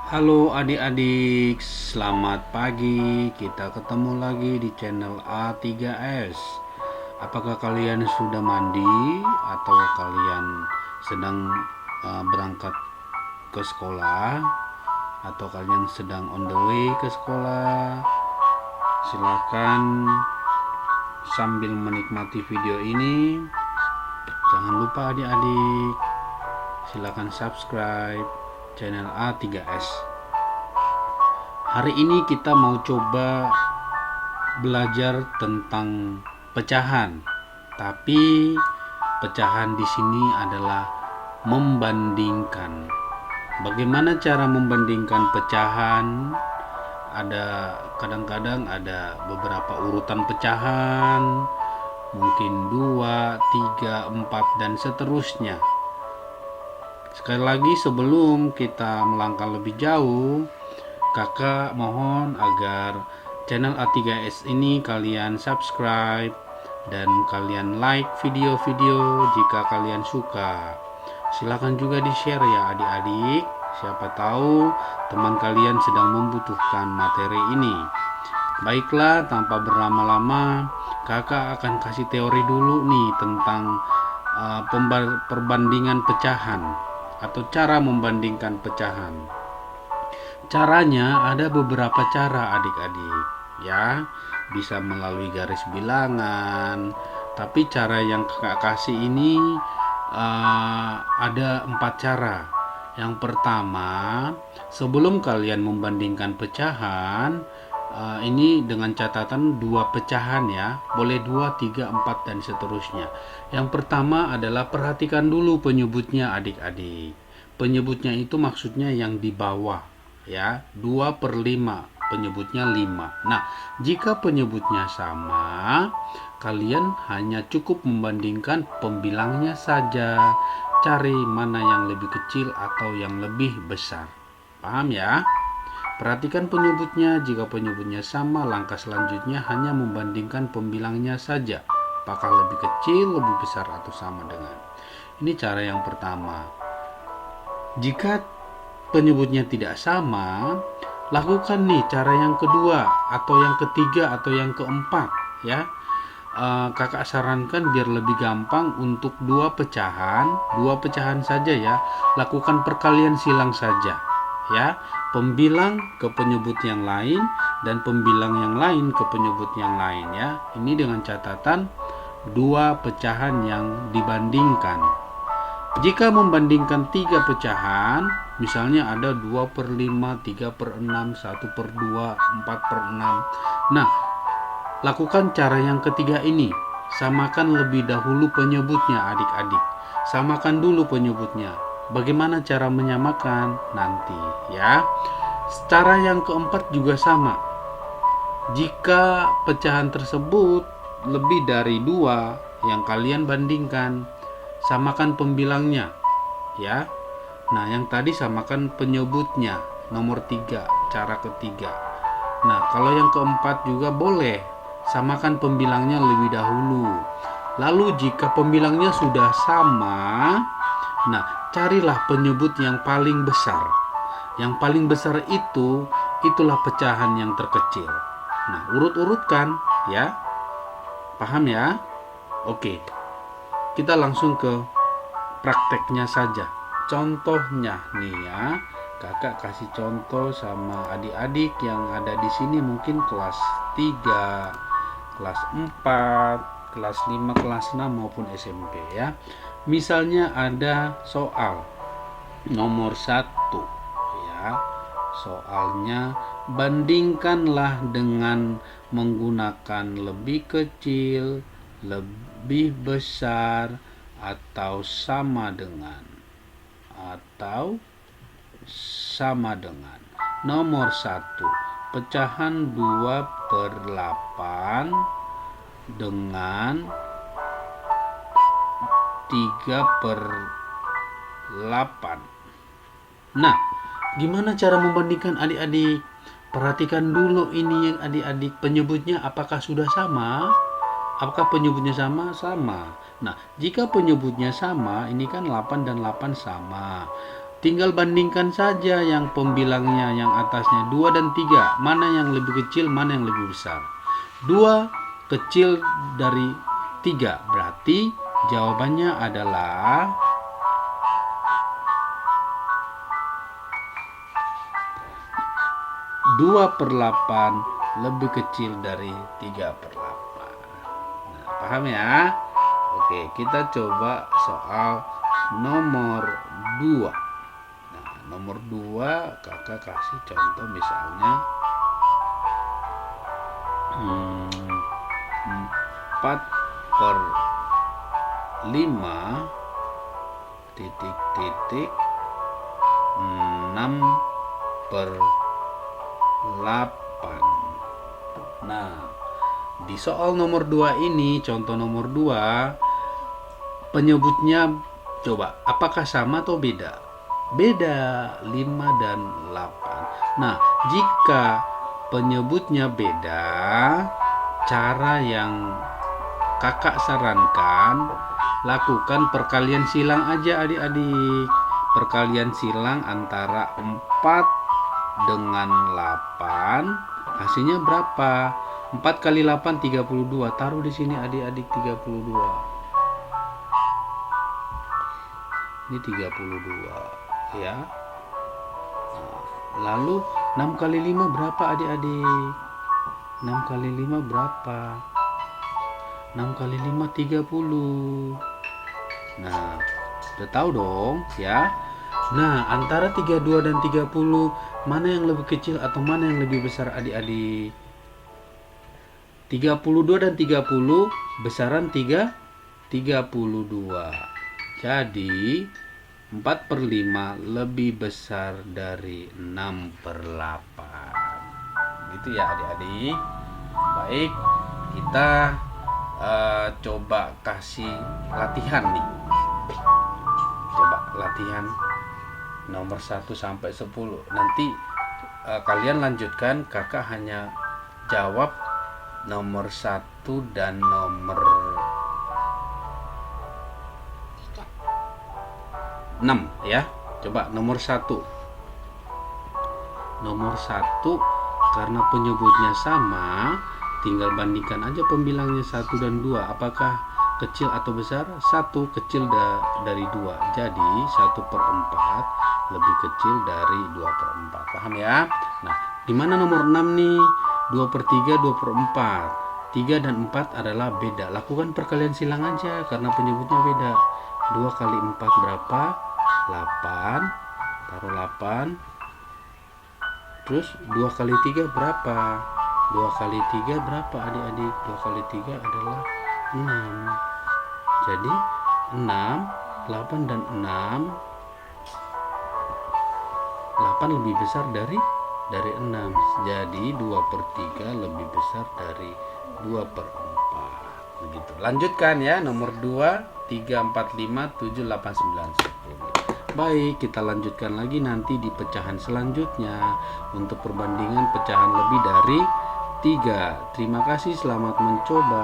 Halo adik-adik, selamat pagi. Kita ketemu lagi di channel A3S. Apakah kalian sudah mandi atau kalian sedang berangkat ke sekolah atau kalian sedang on the way ke sekolah? Silakan sambil menikmati video ini. Jangan lupa adik-adik, silakan subscribe channel A3S. Hari ini kita mau coba belajar tentang pecahan. Tapi pecahan di sini adalah membandingkan. Bagaimana cara membandingkan pecahan? Kadang-kadang ada beberapa urutan pecahan, mungkin 2, 3, 4 dan seterusnya. Sekali lagi sebelum kita melangkah lebih jauh, kakak mohon agar channel A3S ini kalian subscribe dan kalian like video-video jika kalian suka. Silahkan juga di-share ya adik-adik. Siapa tahu teman kalian sedang membutuhkan materi ini. Baiklah, tanpa berlama-lama, kakak akan kasih teori dulu nih tentang perbandingan pecahan atau cara membandingkan pecahan. Caranya ada beberapa cara adik-adik ya, bisa melalui garis bilangan, tapi cara yang kakak kasih ini ada 4 cara. Yang pertama, sebelum kalian membandingkan pecahan, ini dengan catatan 2 pecahan ya, boleh 2, 3, 4 dan seterusnya. Yang pertama adalah perhatikan dulu penyebutnya adik-adik. Penyebutnya itu maksudnya yang di bawah ya, 2/5 penyebutnya 5. Nah, jika penyebutnya sama, kalian hanya cukup membandingkan pembilangnya saja. Cari mana yang lebih kecil atau yang lebih besar. Paham ya? Perhatikan penyebutnya. Jika penyebutnya sama, langkah selanjutnya hanya membandingkan pembilangnya saja. Apakah lebih kecil, lebih besar, atau sama dengan. Ini cara yang pertama. Jika penyebutnya tidak sama, lakukan nih cara yang kedua atau yang ketiga atau yang keempat ya. Kakak sarankan biar lebih gampang untuk 2 pecahan saja ya. Lakukan perkalian silang saja ya. Pembilang ke penyebut yang lain dan pembilang yang lain ke penyebut yang lain ya. Ini dengan catatan 2 pecahan yang dibandingkan. Jika membandingkan 3 pecahan, misalnya ada 2/5, 3/6, 1/2, 4/6. Nah, lakukan cara yang ketiga ini. Samakan lebih dahulu penyebutnya adik-adik. Samakan dulu penyebutnya. Bagaimana cara menyamakan? Nanti ya. Cara yang keempat juga sama. Jika pecahan tersebut lebih dari 2 yang kalian bandingkan, samakan pembilangnya ya. Nah, yang tadi samakan penyebutnya, nomor 3, cara ketiga. Nah, kalau yang keempat juga boleh. Samakan pembilangnya lebih dahulu. Lalu jika pembilangnya sudah sama, nah carilah penyebut yang paling besar. Yang paling besar itulah pecahan yang terkecil. Nah, urut-urutkan ya. Paham ya? Oke. Kita langsung ke prakteknya saja. Contohnya nih ya. Kakak kasih contoh sama adik-adik yang ada di sini, mungkin kelas 3, kelas 4, kelas 5, kelas 6 maupun SMP ya. Misalnya ada soal nomor 1 ya. Soalnya, bandingkanlah dengan menggunakan lebih kecil, lebih besar, atau sama dengan. Nomor 1, pecahan 2/8 dengan 3/8. Nah, gimana cara membandingkan adik-adik? Perhatikan dulu ini yang adik-adik, penyebutnya apakah sudah sama? Apakah penyebutnya sama? Sama. Nah, jika penyebutnya sama, ini kan 8 dan 8 sama. tinggal bandingkan saja yang pembilangnya yang atasnya 2 dan 3. Mana yang lebih kecil, mana yang lebih besar? 2 kecil dari 3. Berarti jawabannya adalah 2/8 lebih kecil dari 3/8. Nah, paham ya? Oke, kita coba soal nomor 2. Nah, nomor 2 kakak kasih contoh misalnya 4/5 titik-titik 6/8. Nah, di soal nomor 2 ini, contoh nomor 2, penyebutnya coba apakah sama atau beda? Beda, 5 dan 8. Nah, jika penyebutnya beda, cara yang kakak sarankan, lakukan perkalian silang aja adik-adik. Perkalian silang antara 4 dengan 8, hasilnya berapa? 4 kali 8 32. Taruh di sini adik-adik 32. Ini 32 ya. Lalu 6 kali 5 berapa adik-adik? 6 kali 5 berapa? 6 kali 5 30. Nah, udah tahu dong ya. Nah, antara 32 dan 30, mana yang lebih kecil atau mana yang lebih besar adik-adik? 32 dan 30 besaran 32. Jadi 4/5 lebih besar dari 6/8. Gitu ya adik-adik. Baik, kita coba kasih latihan nih. Coba latihan nomor 1 sampai 10. Nanti kalian lanjutkan, kakak hanya jawab nomor 1 dan nomor 6 ya. Coba nomor 1. Nomor 1 karena penyebutnya sama, tinggal bandingkan aja pembilangnya 1 dan 2. Apakah kecil atau besar? 1 kecil dari 2. Jadi 1/4 lebih kecil dari 2/4. Paham ya? Nah, di mana nomor 6 nih? 2/3, 2/4. 3 dan 4 adalah beda. Lakukan perkalian silang aja karena penyebutnya beda. 2 kali 4 berapa? 8. Taruh 8. Terus 2 kali 3 berapa? 2 kali 3 berapa adik-adik? 2 kali 3 adalah 6. Jadi 6, 8 dan 6. 8 lebih besar dari 6. Jadi 2/3 lebih besar dari 2/4. Begitu. Lanjutkan ya, nomor 2, 3, 4, 5, 7, 8, 9, 10. Baik, kita lanjutkan lagi nanti di pecahan selanjutnya untuk perbandingan pecahan lebih dari 3. Terima kasih, selamat mencoba.